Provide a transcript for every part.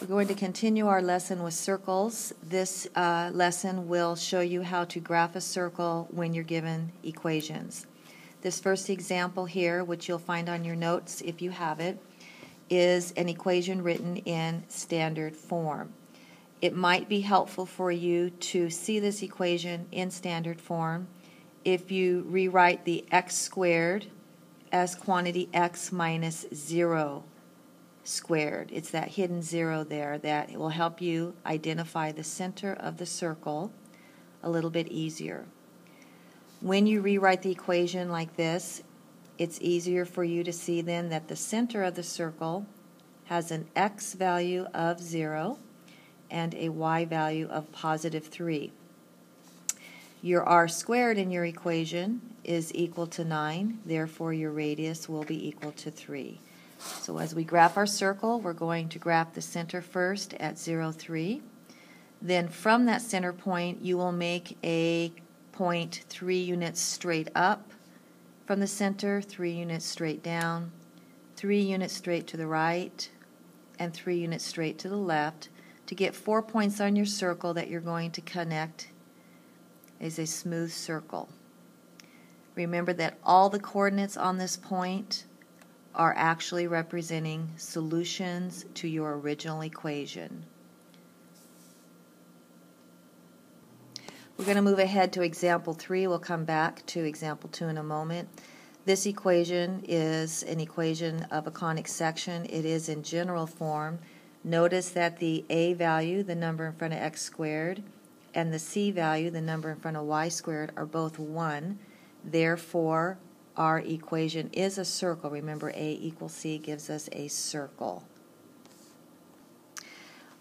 We're going to continue our lesson with circles. This lesson will show you how to graph a circle when you're given equations. This first example here, which you'll find on your notes if you have it, is an equation written in standard form. It might be helpful for you to see this equation in standard form if you rewrite the x squared as quantity x minus 0 squared. It's that hidden 0 there that will help you identify the center of the circle a little bit easier. When you rewrite the equation like this, it's easier for you to see then that the center of the circle has an x value of 0 and a y value of positive 3. Your r squared in your equation is equal to 9, therefore your radius will be equal to 3. So as we graph our circle, we're going to graph the center first at 0, 3. Then from that center point, you will make a point 3 units straight up from the center, 3 units straight down, 3 units straight to the right, and 3 units straight to the left to get 4 points on your circle that you're going to connect as a smooth circle. Remember that all the coordinates on this point are actually representing solutions to your original equation. We're going to move ahead to example 3. We'll come back to example 2 in a moment. This equation is an equation of a conic section. It is in general form. Notice that the a value, the number in front of x squared, and the c value, the number in front of y squared, are both 1. Therefore, our equation is a circle. Remember, a equals c gives us a circle.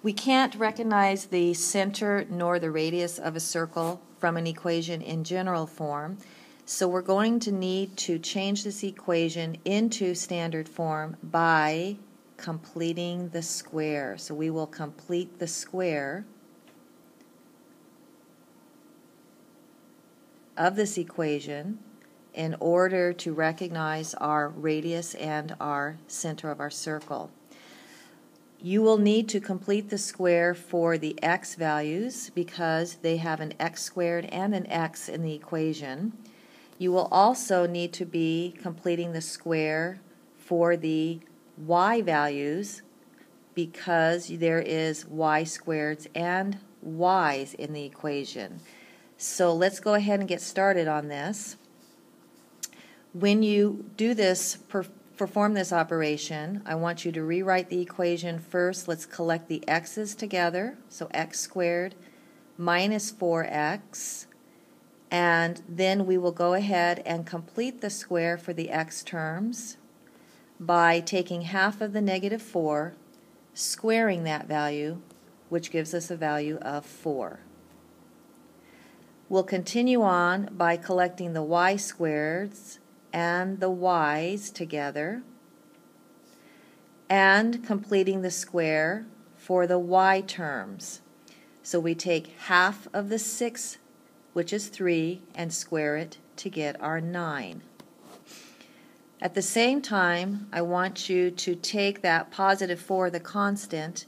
We can't recognize the center nor the radius of a circle from an equation in general form, so we're going to need to change this equation into standard form by completing the square. So we will complete the square of this equation in order to recognize our radius and our center of our circle. You will need to complete the square for the x values because they have an x squared and an x in the equation. You will also need to be completing the square for the y values because there is y squareds and y's in the equation. So let's go ahead and get started on this. When you do this, perform this operation, I want you to rewrite the equation first. Let's collect the x's together. So x squared minus 4x. And then we will go ahead and complete the square for the x terms by taking half of the negative 4, squaring that value, which gives us a value of 4. We'll continue on by collecting the y squareds and the y's together and completing the square for the y terms. So we take half of the 6, which is 3, and square it to get our 9. At the same time, I want you to take that positive 4, the constant,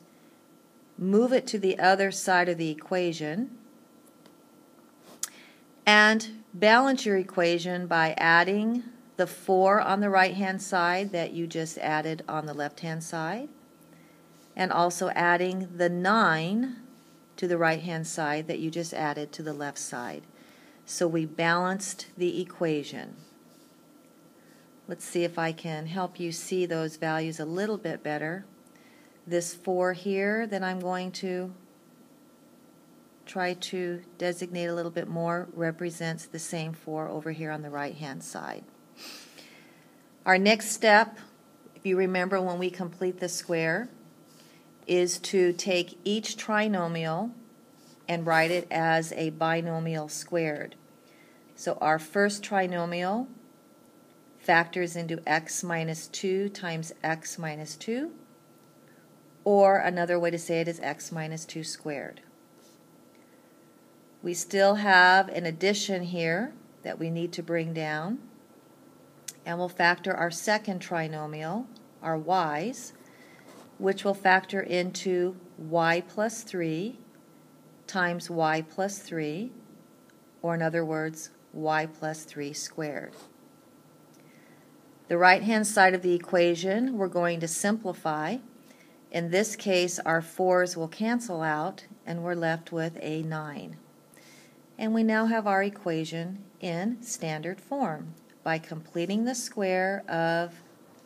move it to the other side of the equation, and balance your equation by adding the 4 on the right-hand side that you just added on the left-hand side, and also adding the 9 to the right-hand side that you just added to the left side. So we balanced the equation. Let's see if I can help you see those values a little bit better. This 4 here that I'm going to try to designate a little bit more represents the same 4 over here on the right-hand side. Our next step, if you remember when we complete the square, is to take each trinomial and write it as a binomial squared. So our first trinomial factors into x minus 2 times x minus 2, or another way to say it is x minus 2 squared. We still have an addition here that we need to bring down, and we'll factor our second trinomial, our y's, which will factor into y plus 3 times y plus 3, or in other words, y plus 3 squared. The right-hand side of the equation we're going to simplify. In this case, our 4's will cancel out, and we're left with a 9. And we now have our equation in standard form. By completing the square of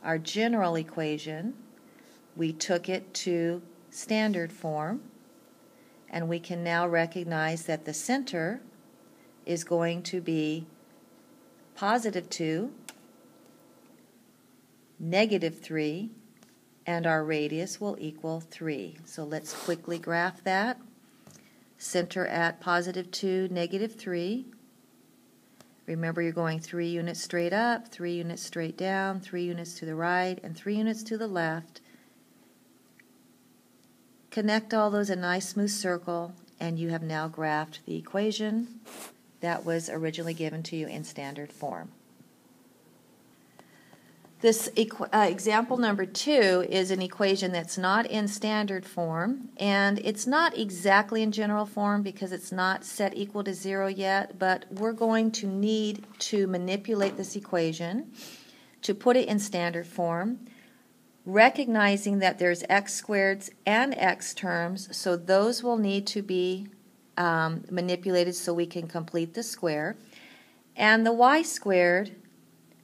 our general equation, we took it to standard form, and we can now recognize that the center is going to be positive 2, negative 3, and our radius will equal 3. So let's quickly graph that. Center at positive 2, negative 3. Remember, you're going 3 units straight up, 3 units straight down, 3 units to the right, and 3 units to the left. Connect all those in a nice smooth circle, and you have now graphed the equation that was originally given to you in standard form. This example number 2 is an equation that's not in standard form, and it's not exactly in general form because it's not set equal to 0 yet, but we're going to need to manipulate this equation to put it in standard form, recognizing that there's x squareds and x terms, so those will need to be manipulated so we can complete the square. And the y squared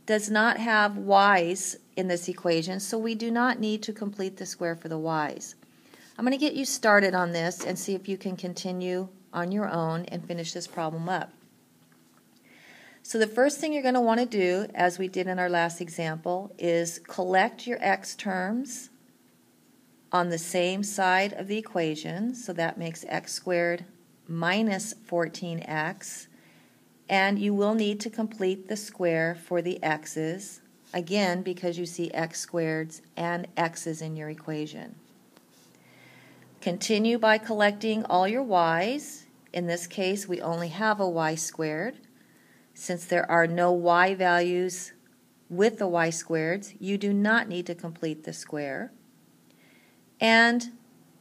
does not have y's in this equation, so we do not need to complete the square for the y's. I'm going to get you started on this and see if you can continue on your own and finish this problem up. So the first thing you're going to want to do, as we did in our last example, is collect your x terms on the same side of the equation. So that makes x squared minus 14x. And you will need to complete the square for the x's, again because you see x squareds and x's in your equation. Continue by collecting all your y's. In this case, we only have a y squared. Since there are no y values with the y squareds, you do not need to complete the square. And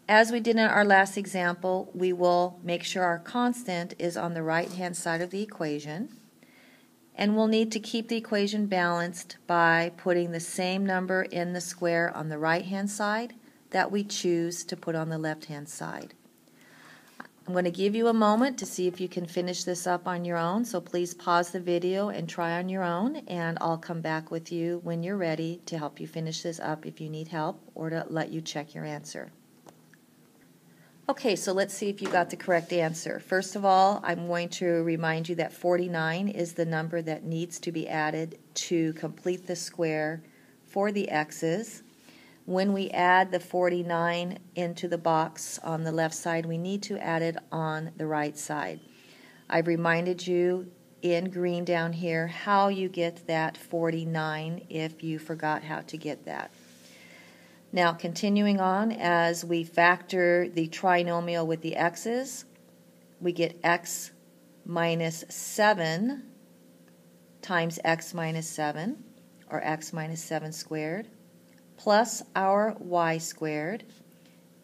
as we did in our last example, we will make sure our constant is on the right-hand side of the equation. And we'll need to keep the equation balanced by putting the same number in the square on the right-hand side that we choose to put on the left-hand side. I'm going to give you a moment to see if you can finish this up on your own, so please pause the video and try on your own, and I'll come back with you when you're ready to help you finish this up if you need help or to let you check your answer. Okay, so let's see if you got the correct answer. First of all, I'm going to remind you that 49 is the number that needs to be added to complete the square for the x's. When we add the 49 into the box on the left side, we need to add it on the right side. I've reminded you in green down here how you get that 49 if you forgot how to get that. Now, continuing on, as we factor the trinomial with the x's, we get x minus 7 times x minus 7, or x minus 7 squared, plus our y squared,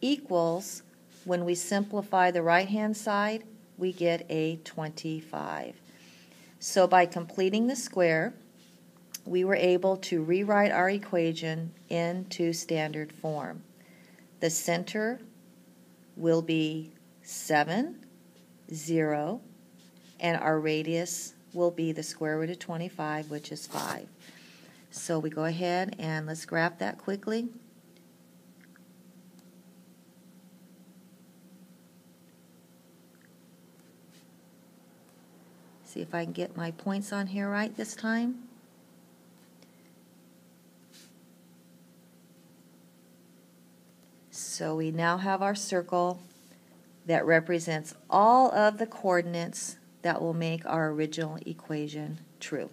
equals, when we simplify the right-hand side, we get a 25. So by completing the square, we were able to rewrite our equation into standard form. The center will be 7, 0, and our radius will be the square root of 25, which is 5. So we go ahead and let's graph that quickly. See if I can get my points on here right this time. So we now have our circle that represents all of the coordinates that will make our original equation true.